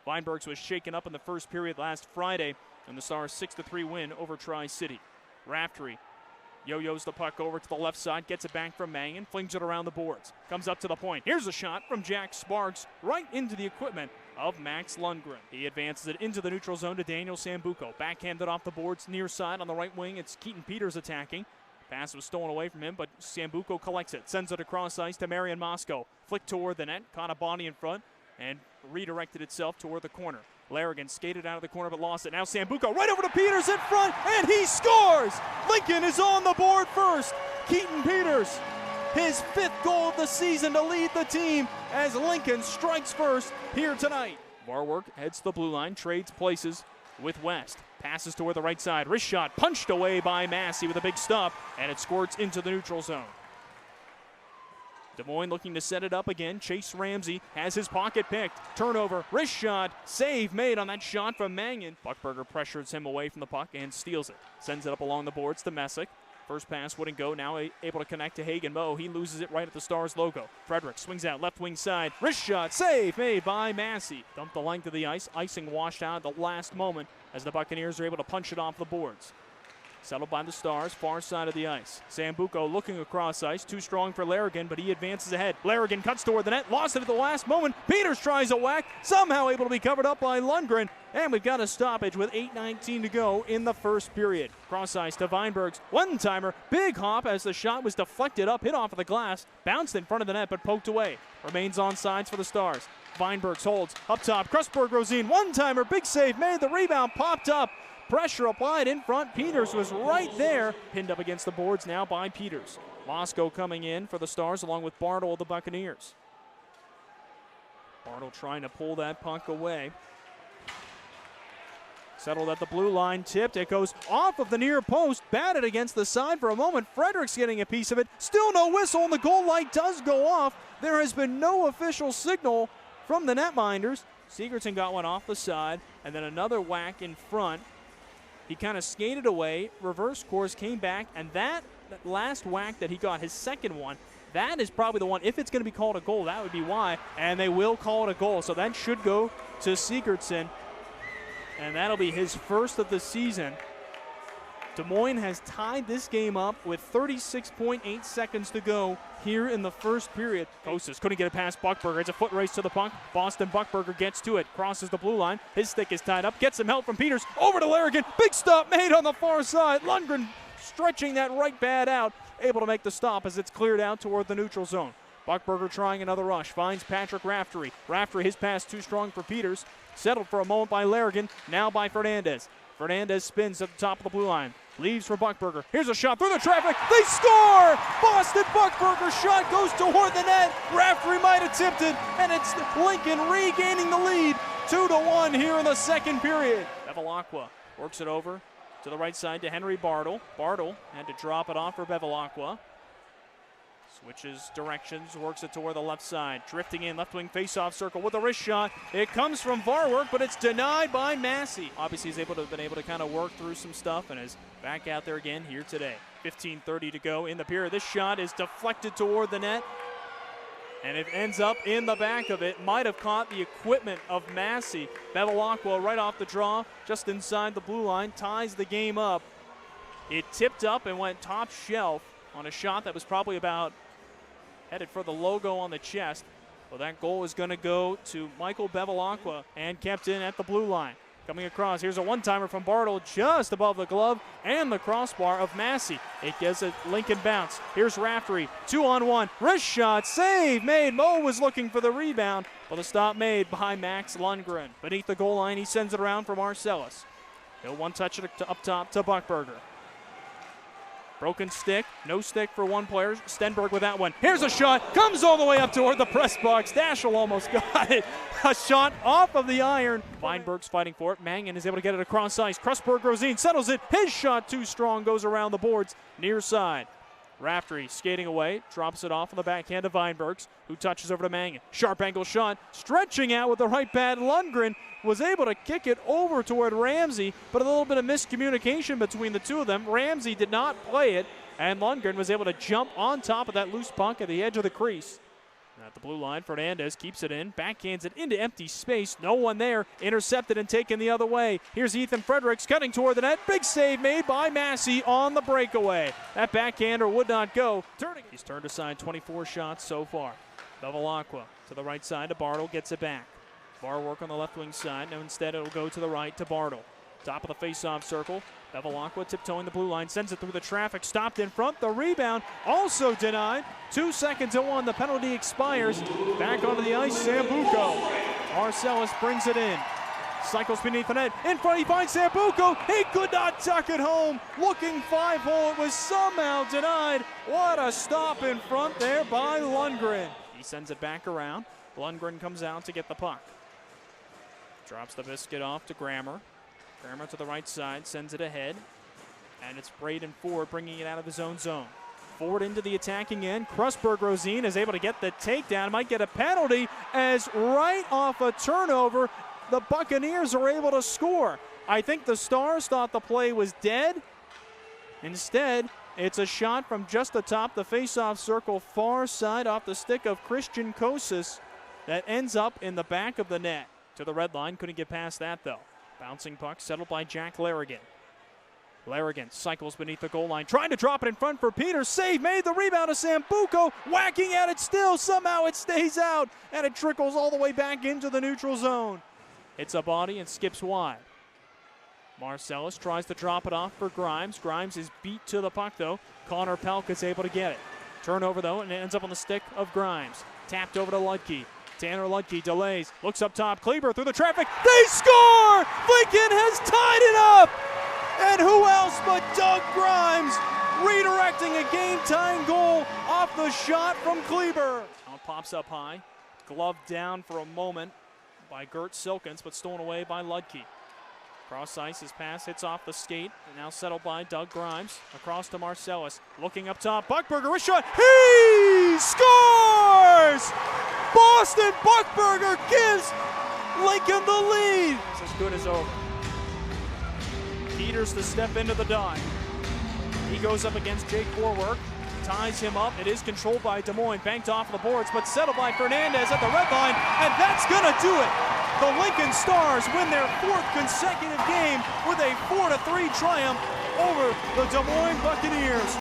Weinbergs was shaken up in the first period last Friday, and the Stars' 6-3 win over Tri-City. Raftery yo-yos the puck over to the left side, gets it back from Mangan, flings it around the boards, comes up to the point. Here's a shot from Jack Sparks right into the equipment of Max Lundgren. He advances it into the neutral zone to Daniel Sambuco. Backhanded off the boards near side on the right wing. It's Keaton Peters attacking. Pass was stolen away from him, but Sambuco collects it, sends it across ice to Marion Moscow. Flick toward the net, caught a body in front, and redirected itself toward the corner. Larrigan skated out of the corner but lost it. Now Sambuco right over to Peters in front, and he scores! Lincoln is on the board first. Keaton Peters, his 5th goal of the season to lead the team as Lincoln strikes first here tonight. Varwork heads to the blue line, trades places with West. Passes toward the right side. Wrist shot punched away by Massey with a big stop, and it squirts into the neutral zone. Des Moines looking to set it up again. Chase Ramsey has his pocket picked. Turnover, wrist shot, save made on that shot from Mangan. Buckberger pressures him away from the puck and steals it. Sends it up along the boards to Messick. First pass wouldn't go, now able to connect to Hagen Moe. He loses it right at the Stars logo. Frederick swings out left wing side. Wrist shot, save made by Massey. Dumped the length of the ice, icing washed out at the last moment as the Buccaneers are able to punch it off the boards. Settled by the Stars, far side of the ice. Sambuco looking across ice, too strong for Larrigan, but he advances ahead. Larrigan cuts toward the net, lost it at the last moment. Peters tries a whack, somehow able to be covered up by Lundgren, and we've got a stoppage with 8:19 to go in the first period. Cross ice to Weinbergs, one-timer, big hop as the shot was deflected up, hit off of the glass, bounced in front of the net, but poked away. Remains on sides for the Stars. Weinbergs holds, up top, Krusberg-Rosine, one-timer, big save made, the rebound popped up. Pressure applied in front. Peters was right there. Pinned up against the boards now by Peters. Moscow coming in for the Stars along with Bartle of the Buccaneers. Bartle trying to pull that puck away. Settled at the blue line, tipped. It goes off of the near post, batted against the side for a moment. Frederick's getting a piece of it. Still no whistle, and the goal light does go off. There has been no official signal from the netminders. Sigurdsson got one off the side, and then another whack in front. He kind of skated away, reverse course, came back, and that last whack that he got, his second one, that is probably the one. If it's going to be called a goal, that would be why, and they will call it a goal. So that should go to Sigurdsson, and that'll be his first of the season. Des Moines has tied this game up with 36.8 seconds to go here in the first period. Kostas couldn't get it past Buckberger. It's a foot race to the puck. Boston Buckberger gets to it, crosses the blue line. His stick is tied up, gets some help from Peters. Over to Larrigan. Big stop made on the far side. Lundgren stretching that right pad out, able to make the stop as it's cleared out toward the neutral zone. Buckberger trying another rush, finds Patrick Raftery. Raftery, his pass too strong for Peters. Settled for a moment by Larrigan, now by Fernandez. Fernandez spins at the top of the blue line. Leaves for Buckberger. Here's a shot through the traffic. They score! Boston Buckberger shot goes toward the net. Raftery might have tipped it, and it's Lincoln regaining the lead. 2-1 here in the second period. Bevilacqua works it over to the right side to Henry Bartle. Bartle had to drop it off for Bevilacqua. Switches directions, works it toward the left side. Drifting in, left wing faceoff circle with a wrist shot. It comes from Varwork, but it's denied by Massey. Obviously, he's been able to kind of work through some stuff and is back out there again here today. 15:30 to go in the period. This shot is deflected toward the net, and it ends up in the back of it. Might have caught the equipment of Massey. Bevilacqua right off the draw, just inside the blue line, ties the game up. It tipped up and went top shelf on a shot that was probably about headed for the logo on the chest. Well, that goal is going to go to Michael Bevilacqua and kept in at the blue line. Coming across, here's a one-timer from Bartle just above the glove and the crossbar of Massey. It gets a Lincoln bounce. Here's Raftery, 2-on-1, wrist shot, save made. Moe was looking for the rebound, but the stop made by Max Lundgren. Beneath the goal line, he sends it around for Marcellus. He'll one-touch it up top to Buckberger. Broken stick, no stick for one player. Stenberg with that one. Here's a shot, comes all the way up toward the press box. Daschel almost got it. A shot off of the iron. Weinberg's fighting for it. Mangan is able to get it across ice. Krusberg-Rosine settles it. His shot too strong, goes around the boards, near side. Raftery skating away, drops it off on the backhand of Weinbergs, who touches over to Mangan. Sharp angle shot, stretching out with the right pad. Lundgren was able to kick it over toward Ramsey, but a little bit of miscommunication between the two of them. Ramsey did not play it, and Lundgren was able to jump on top of that loose puck at the edge of the crease. At the blue line, Fernandez keeps it in, backhands it into empty space. No one there. Intercepted and taken the other way. Here's Ethan Fredericks cutting toward the net. Big save made by Massey on the breakaway. That backhander would not go. He's turned aside 24 shots so far. Bevilacqua to the right side to Bartle, gets it back. Bar work on the left wing side. Now instead it'll go to the right to Bartle. Top of the face-off circle. Bevilacqua tiptoeing the blue line, sends it through the traffic, stopped in front. The rebound also denied. 2 seconds to 1. The penalty expires. Back onto the ice, Sambuco. Marcellus brings it in. Cycles beneath the net. In front, he finds Sambuco. He could not tuck it home. Looking 5-hole. It was somehow denied. What a stop in front there by Lundgren. He sends it back around. Lundgren comes out to get the puck. Drops the biscuit off to Grammer. Grammer to the right side, sends it ahead. And it's Braden Ford bringing it out of his own zone. Ford into the attacking end. Krusberg-Rosine is able to get the takedown. Might get a penalty as right off a turnover, the Buccaneers are able to score. I think the Stars thought the play was dead. Instead, it's a shot from just atop the face-off circle, far side off the stick of Christian Kosis that ends up in the back of the net. To the red line, couldn't get past that though. Bouncing puck settled by Jack Larrigan. Larrigan cycles beneath the goal line, trying to drop it in front for Peters. Save made, the rebound to Sambuco, whacking at it still. Somehow it stays out, and it trickles all the way back into the neutral zone. It's a body and skips wide. Marcellus tries to drop it off for Grimes. Grimes is beat to the puck though. Connor Pelk is able to get it. Turnover though, and it ends up on the stick of Grimes. Tapped over to Ludke. Tanner Ludke delays, looks up top, Kleber through the traffic, they score! Lincoln has tied it up! And who else but Doug Grimes redirecting a game-tying goal off the shot from Kleber. Now it pops up high, gloved down for a moment by Gert Silkins, but stolen away by Ludke. Cross ice, his pass hits off the skate, and now settled by Doug Grimes. Across to Marcellus, looking up top, Buckberger with shot, he scores! Boston Buckberger gives Lincoln the lead. It's as good as over. Peters to step into the dive. He goes up against Jake Warwork, ties him up. It is controlled by Des Moines, banked off the boards, but settled by Fernandez at the red line, and that's gonna do it. The Lincoln Stars win their 4th consecutive game with a 4-3 triumph over the Des Moines Buccaneers.